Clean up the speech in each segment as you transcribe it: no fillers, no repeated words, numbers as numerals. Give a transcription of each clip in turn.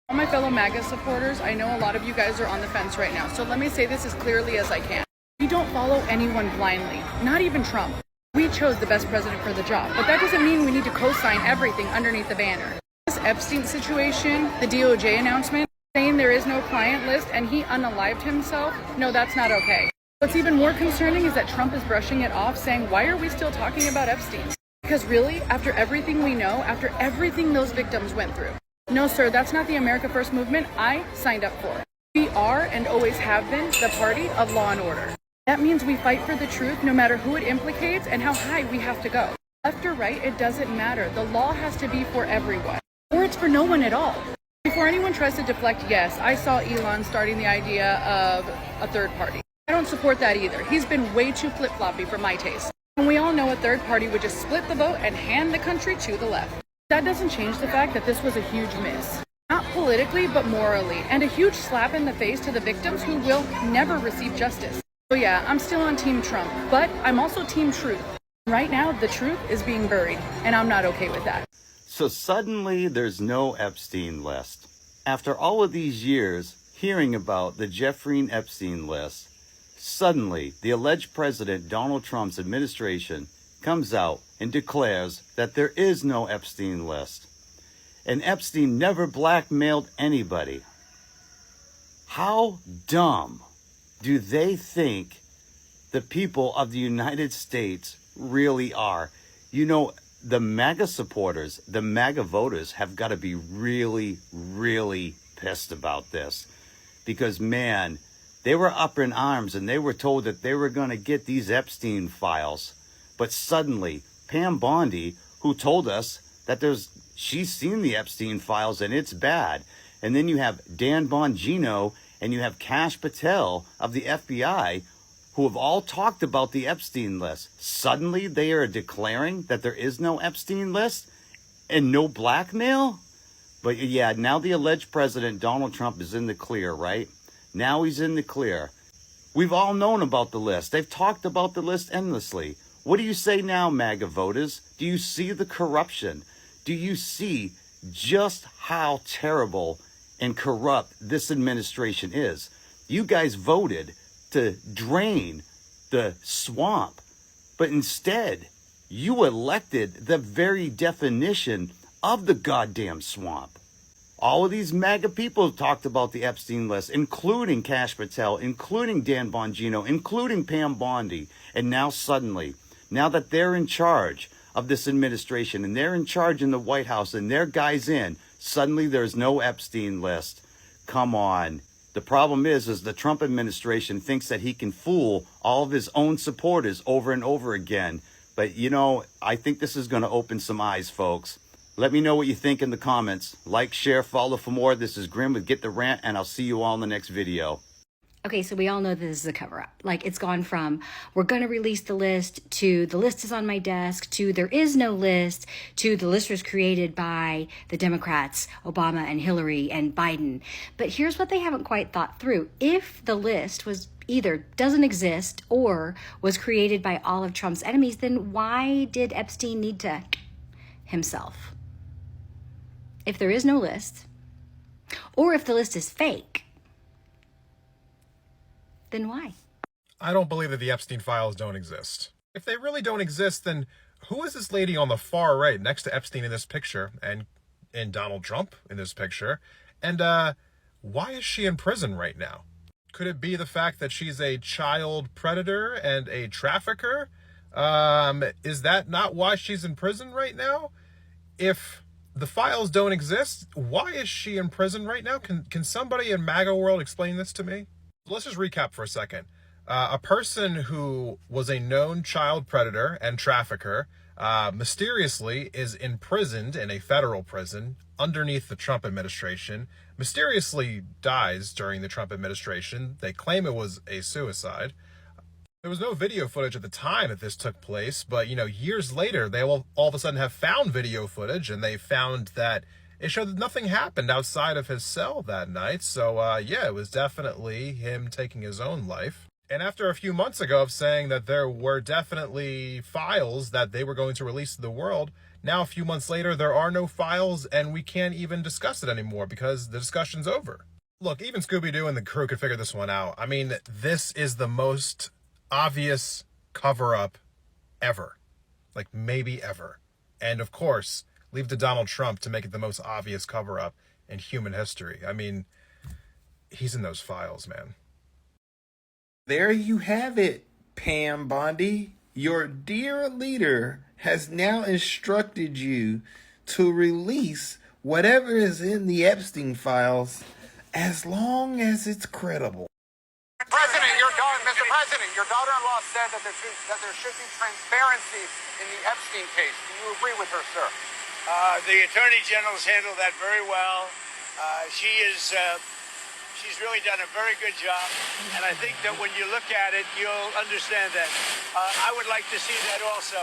All my fellow MAGA supporters, I know a lot of you guys are on the fence right now, so let me say this as clearly as I can. We don't follow anyone blindly, not even Trump. We chose the best president for the job, but that doesn't mean we need to co-sign everything underneath the banner. This Epstein situation, the DOJ announcement, saying there is no client list and he unalived himself, no, that's not okay. What's even more concerning is that Trump is brushing it off, saying, why are we still talking about Epstein? Because really, after everything we know, after everything those victims went through, no, sir, that's not the America First movement I signed up for. We are and always have been the party of law and order. That means we fight for the truth no matter who it implicates and how high we have to go. Left or right, it doesn't matter. The law has to be for everyone, or it's for no one at all. Before anyone tries to deflect, yes, I saw Elon starting the idea of a third party. I don't support that either. He's been way too flip-floppy for my taste. And we all know a third party would just split the vote and hand the country to the left. That doesn't change the fact that this was a huge miss. Not politically, but morally, and a huge slap in the face to the victims who will never receive justice. So yeah, I'm still on Team Trump, but I'm also Team Truth. Right now, the truth is being buried, and I'm not okay with that. So suddenly there's no Epstein list. After all of these years hearing about the Jeffrey Epstein list, suddenly the alleged president Donald Trump's administration comes out and declares that there is no Epstein list. And Epstein never blackmailed anybody. How dumb do they think the people of the United States really are? You know, the MAGA supporters, the MAGA voters have got to be really, really pissed about this. Because, man, they were up in arms and they were told that they were going to get these Epstein files. But suddenly, Pam Bondi, who told us that she's seen the Epstein files and it's bad. And then you have Dan Bongino and you have Kash Patel of the FBI, who have all talked about the Epstein list. Suddenly they are declaring that there is no Epstein list and no blackmail? But yeah, now the alleged president, Donald Trump, is in the clear, right? Now he's in the clear. We've all known about the list. They've talked about the list endlessly. What do you say now, MAGA voters? Do you see the corruption? Do you see just how terrible and corrupt this administration is? You guys voted to drain the swamp, but instead you elected the very definition of the goddamn swamp. All of these MAGA people talked about the Epstein list, including Kash Patel, including Dan Bongino, including Pam Bondi. And now suddenly, now that they're in charge of this administration and they're in charge in the White House and their guys in, suddenly there's no Epstein list. Come on. The problem is the Trump administration thinks that he can fool all of his own supporters over and over again. But, you know, I think this is going to open some eyes, folks. Let me know what you think in the comments. Like, share, follow for more. This is Grim with Get the Rant, and I'll see you all in the next video. Okay, so we all know this is a cover-up. Like, it's gone from, we're going to release the list, to the list is on my desk, to there is no list, to the list was created by the Democrats, Obama and Hillary and Biden. But here's what they haven't quite thought through. If the list was either doesn't exist or was created by all of Trump's enemies, then why did Epstein need to himself? If there is no list, or if the list is fake, then why? I don't believe that the Epstein files don't exist. If they really don't exist, then who is this lady on the far right next to Epstein in this picture and Donald Trump in this picture? And why is she in prison right now? Could it be the fact that she's a child predator and a trafficker? Is that not why she's in prison right now? If the files don't exist, why is she in prison right now? Can somebody in MAGA world explain this to me? Let's just recap for a second. A person who was a known child predator and trafficker mysteriously is imprisoned in a federal prison underneath the Trump administration, mysteriously dies during the Trump administration. They claim it was a suicide. There was no video footage at the time that this took place, but, you know, years later, they will all of a sudden have found video footage, and they found that it showed that nothing happened outside of his cell that night. So, yeah, it was definitely him taking his own life. And after a few months ago of saying that there were definitely files that they were going to release to the world, Now, a few months later, there are no files, and we can't even discuss it anymore because the discussion's over. Look, even Scooby-Doo and the crew could figure this one out. I mean, this is the most obvious cover-up ever. Like, maybe ever. And, of course, leave to Donald Trump to make it the most obvious cover-up in human history. I mean, he's in those files, man. There you have it, Pam Bondi. Your dear leader has now instructed you to release whatever is in the Epstein files as long as it's credible. Mr. President, your daughter-in-law said that there should be transparency in the Epstein case. Do you agree with her, sir? The Attorney General's handled that very well. She's really done a very good job, and I think that when you look at it, you'll understand that. I would like to see that also,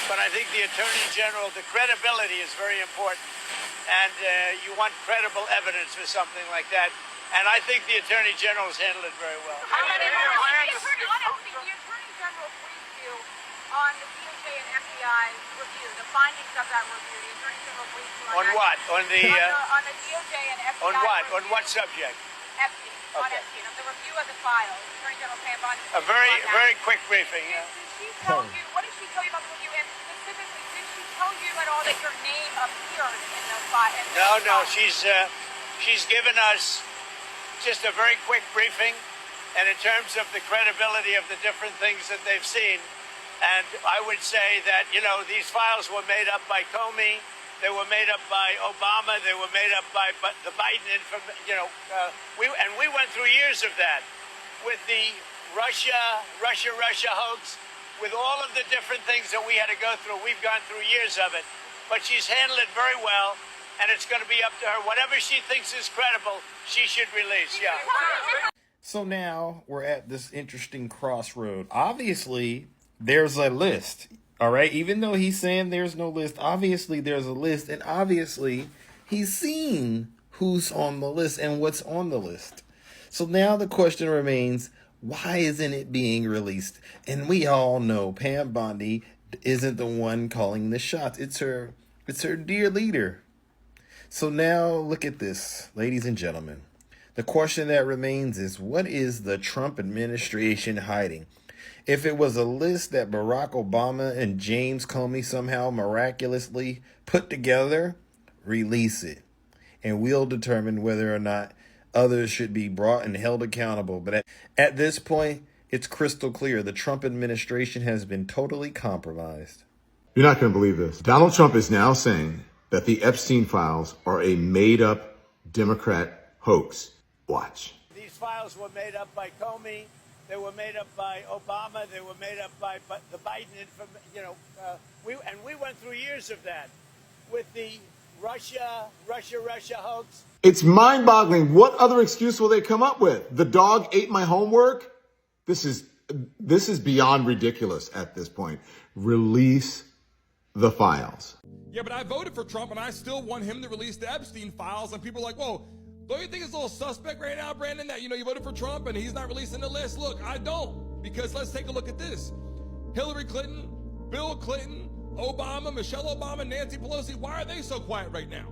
but I think the Attorney General, the credibility is very important, and you want credible evidence for something like that, and I think the Attorney General's handled it very well. The Attorney General briefed you on the DOJ and FBI review, the findings of that review. The Attorney General briefed you On what? On the DOJ and FBI on what? review. On what subject? Epstein. On Okay. Epstein, on the review of the files. Attorney General Pam Bondi. A very quick briefing. Yeah. Did she tell you, what did she tell you about the review? And specifically, did she tell you at all that your name appeared in the file? No, she's given us just a very quick briefing, and in terms of the credibility of the different things that they've seen, and I would say that, these files were made up by Comey, they were made up by Obama, they were made up by the Biden, we went through years of that with the Russia hoax, with all of the different things that we had to go through. We've gone through years of it, but she's handled it very well, and it's going to be up to her. Whatever she thinks is credible, she should release. Yeah. So now we're at this interesting crossroad. Obviously, there's a list. All right, even though he's saying there's no list, obviously there's a list, and obviously he's seen who's on the list and what's on the list. So now the question remains, why isn't it being released? And we all know Pam Bondi isn't the one calling the shots. It's her dear leader. So now look at this, ladies and gentlemen. The question that remains is, what is the Trump administration hiding? If it was a list that Barack Obama and James Comey somehow miraculously put together, release it. And we'll determine whether or not others should be brought and held accountable. But at this point, it's crystal clear the Trump administration has been totally compromised. You're not going to believe this. Donald Trump is now saying that the Epstein files are a made-up Democrat hoax. Watch. These files were made up by Comey. They were made up by Obama. They were made up by the Biden. We went through years of that with the Russia hoax. It's mind-boggling. What other excuse will they come up with? The dog ate my homework? This is beyond ridiculous at this point. Release the files. Yeah, but I voted for Trump, and I still want him to release the Epstein files. And people are like, whoa, don't you think it's a little suspect right now, Brandon, that, you voted for Trump and he's not releasing the list? Look, I don't, because let's take a look at this. Hillary Clinton, Bill Clinton, Obama, Michelle Obama, Nancy Pelosi, why are they so quiet right now?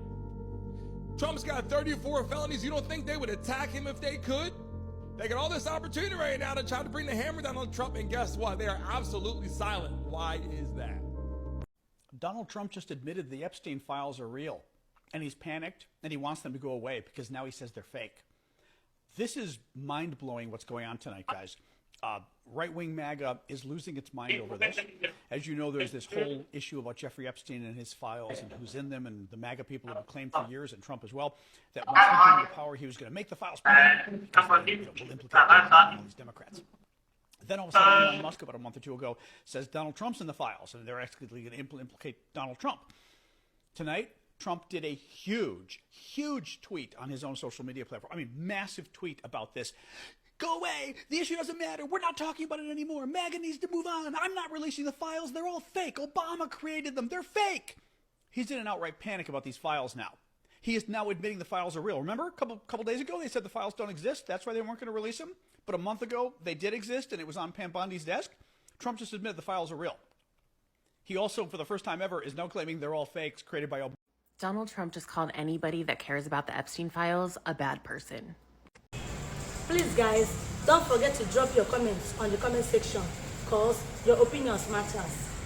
Trump's got 34 felonies. You don't think they would attack him if they could? They got all this opportunity right now to try to bring the hammer down on Trump, and guess what? They are absolutely silent. Why is that? Donald Trump just admitted the Epstein files are real, and he's panicked, and he wants them to go away because now he says they're fake. This is mind-blowing what's going on tonight, guys. Right-wing MAGA is losing its mind over this. As you know, there's this whole issue about Jeffrey Epstein and his files and who's in them, and the MAGA people have claimed for years, and Trump as well, that once he came to power, he was going to make the files public because they will implicate all these Democrats. Then all of a sudden, Elon Musk, about a month or two ago, says Donald Trump's in the files, and they're actually going to implicate Donald Trump. Tonight, Trump did a huge tweet on his own social media platform. I mean, massive tweet about this. Go away. The issue doesn't matter. We're not talking about it anymore. MAGA needs to move on. I'm not releasing the files. They're all fake. Obama created them. They're fake. He's in an outright panic about these files now. He is now admitting the files are real. Remember, a couple days ago, they said the files don't exist. That's why they weren't going to release them. But a month ago, they did exist, and it was on Pam Bondi's desk. Trump just admitted the files are real. He also, for the first time ever, is now claiming they're all fakes created by Obama. Donald Trump just called anybody that cares about the Epstein files a bad person. Please, guys, don't forget to drop your comments on the comment section, because your opinions matters.